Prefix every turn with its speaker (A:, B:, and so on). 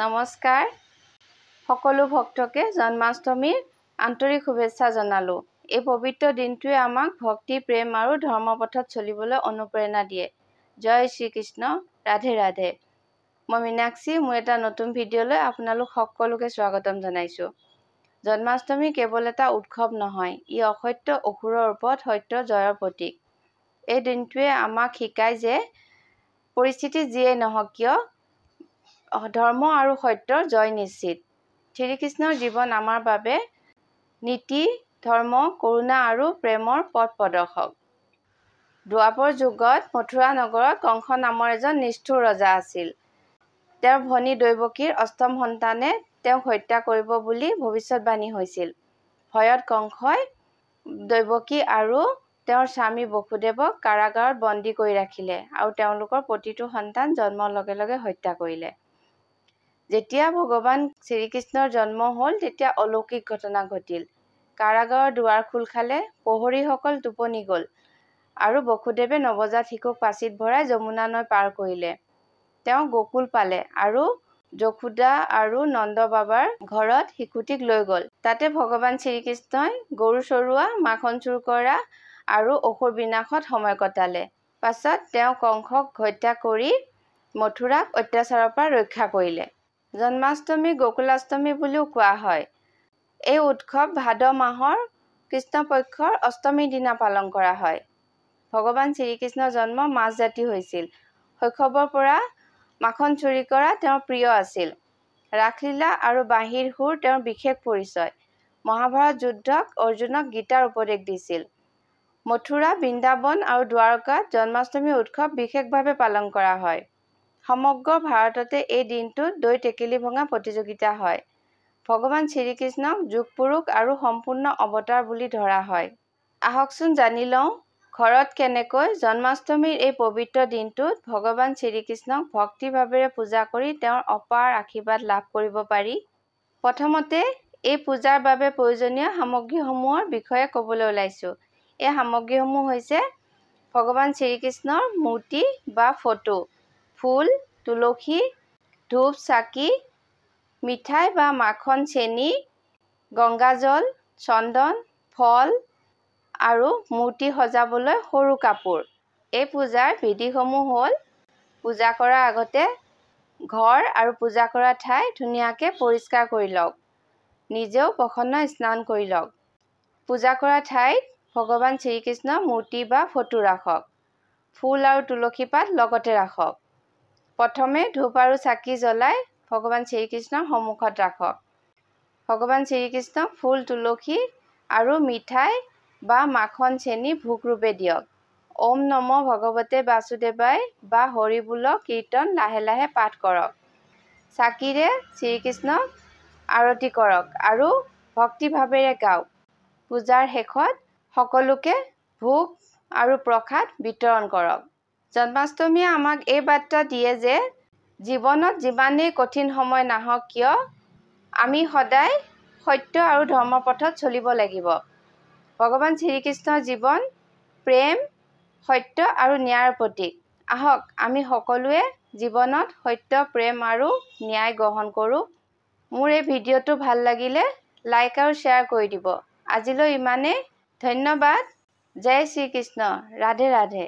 A: নমস্কাৰ সকলো ভক্তকে জন্মাষ্টমীৰ আন্তৰিক শুভেচ্ছা জনালো। এই পবিত্ৰ দিনটোৱে আমাক ভক্তি প্ৰেম আৰু ধৰ্মপথত চলিবলৈ অনুপ্ৰেৰণা দিয়ে। জয় শ্ৰীকৃষ্ণ, ৰাধে ৰাধে। মই মীনাক্ষী, মোৰ এটা নতুন ভিডিঅ'লৈ আপোনালোক সকলোকে স্বাগতম জনাইছো। জন্মাষ্টমী কেৱল এটা উৎসৱ নহয়, ই অসত্য অসুৰৰ ওপৰত সত্য জয়ৰ প্ৰতীক। এই দিনটোৱে আমাক শিকায় যে পৰিস্থিতি যিয়েই নহওক কিয় ধৰ্ম আৰু সত্যৰ জয় নিশ্চিত। শ্ৰীকৃষ্ণৰ জীৱন আমাৰ বাবে নীতি, ধৰ্ম, কৰোণা আৰু প্ৰেমৰ পথ প্ৰদৰ্শক। দ্বাপৰ যুগত মথুৰা নগৰত কংস নামৰ এজন নিষ্ঠুৰ ৰজা আছিল। তেওঁৰ ভনী দৈৱকীৰ অষ্টম সন্তানে তেওঁক হত্যা কৰিব বুলি ভৱিষ্যতবাণী হৈছিল। ভয়ত কংসই দৈৱকী আৰু তেওঁৰ স্বামী বসুদেৱক কাৰাগাৰত বন্দী কৰি ৰাখিলে আৰু তেওঁলোকৰ প্ৰতিটো সন্তান জন্মৰ লগে লগে হত্যা কৰিলে। যেতিয়া ভগৱান শ্ৰীকৃষ্ণৰ জন্ম হ'ল, তেতিয়া অলৌকিক ঘটনা ঘটিল। কাৰাগাৰৰ দুৱাৰ খোল খালে, প্ৰহৰীসকল টোপনি গ'ল আৰু বসুদেৱে নৱজাত শিশুক পাচিত ভৰাই যমুনা নৈ পাৰ কৰিলে। তেওঁ গোকুল পালে আৰু যশোদা আৰু নন্দ বাবাৰ ঘৰত শিশুটিক লৈ গ'ল। তাতে ভগৱান শ্ৰীকৃষ্ণই গৰু চৰুৱা, মাখন চুৰ কৰা আৰু অসুৰ বিনাশত সময় কটালে। পাছত তেওঁ কংসক হত্যা কৰি মথুৰাক অত্যাচাৰৰ পৰা ৰক্ষা কৰিলে। জন্মাষ্টমী গোকুলাষ্টমী বুলিও কোৱা হয়। এই উৎসৱ ভাদ মাহৰ কৃষ্ণপক্ষৰ অষ্টমীৰ দিনা পালন কৰা হয়। ভগৱান শ্ৰীকৃষ্ণৰ জন্ম মাঝৰাতি হৈছিল। শৈশৱৰ পৰা মাখন চুৰি কৰা তেওঁৰ প্ৰিয় আছিল। ৰাসলীলা আৰু বাঁহীৰ সুৰ তেওঁৰ বিশেষ পৰিচয়। মহাভাৰত যুদ্ধত অৰ্জুনক গীতাৰ উপদেশ দিছিল। মথুৰা, বৃন্দাবন আৰু দ্বাৰকাত জন্মাষ্টমী উৎসৱ বিশেষভাৱে পালন কৰা হয়। সমগ্ৰ ভাৰততে এই দিনটোত দৈ টেকেলি ভঙা প্ৰতিযোগিতা হয়। ভগৱান শ্ৰীকৃষ্ণক যুগপুৰুষ আৰু সম্পূৰ্ণ অৱতাৰ বুলি ধৰা হয়। আহকচোন জানি লওঁ ঘৰত কেনেকৈ জন্মাষ্টমীৰ এই পবিত্ৰ দিনটোত ভগৱান শ্ৰীকৃষ্ণক ভক্তিভাৱেৰে পূজা কৰি তেওঁৰ অপাৰ আশীৰ্বাদ লাভ কৰিব পাৰি। প্ৰথমতে এই পূজাৰ বাবে প্ৰয়োজনীয় সামগ্ৰীসমূহৰ বিষয়ে ক'বলৈ ওলাইছো। এই সামগ্ৰীসমূহ হৈছে ভগৱান শ্ৰীকৃষ্ণৰ মূৰ্তি বা ফটো, ফুল, তুলসী, ধূপ, চাকি, মিঠাই বা মাখন, চেনি, গংগাজল, চন্দন, ফল আৰু মূৰ্তি সজাবলৈ সৰু কাপোৰ। এই পূজাৰ বিধিসমূহ হ'ল: পূজা কৰাৰ আগতে ঘৰ আৰু পূজা কৰা ঠাই ধুনীয়াকৈ পৰিষ্কাৰ কৰি লওক। নিজেও প্ৰসন্ন স্নান কৰি লওক। পূজা কৰা ঠাইত ভগৱান শ্ৰীকৃষ্ণৰ মূৰ্তি বা ফটো ৰাখক। ফুল আৰু তুলসী পাত লগতে ৰাখক। প্ৰথমে ধূপ আৰু চাকি জ্বলাই ভগৱান শ্ৰীকৃষ্ণৰ সন্মুখত ৰাখক। ভগৱান শ্ৰীকৃষ্ণক ফুল, তুলসী আৰু মিঠাই বা মাখন, চেনি ভোগৰূপে দিয়ক। ওম নমো ভগৱতে বাসুদেৱায় বা হৰি বোলক কীৰ্তন লাহে লাহে পাঠ কৰক। চাকিৰে শ্ৰীকৃষ্ণক আৰতি কৰক আৰু ভক্তিভাৱেৰে গাওক। পূজাৰ শেষত সকলোকে ভোগ আৰু প্ৰসাদ বিতৰণ কৰক। জন্মাষ্টমীয়ে আমাক এই বাৰ্তা দিয়ে যে জীৱনত যিমানেই কঠিন সময় নাহক কিয় আমি সদায় সত্য আৰু ধৰ্মপথত চলিব লাগিব। ভগৱান শ্ৰীকৃষ্ণৰ জীৱন প্ৰেম, সত্য আৰু ন্যায়ৰ প্ৰতীক। আহক আমি সকলোৱে জীৱনত সত্য, প্ৰেম আৰু ন্যায় গ্ৰহণ কৰোঁ। মোৰ এই ভিডিঅ'টো ভাল লাগিলে লাইক আৰু শ্বেয়াৰ কৰি দিব। আজিলৈ ইমানেই। ধন্যবাদ। জয় শ্ৰীকৃষ্ণ, ৰাধে ৰাধে।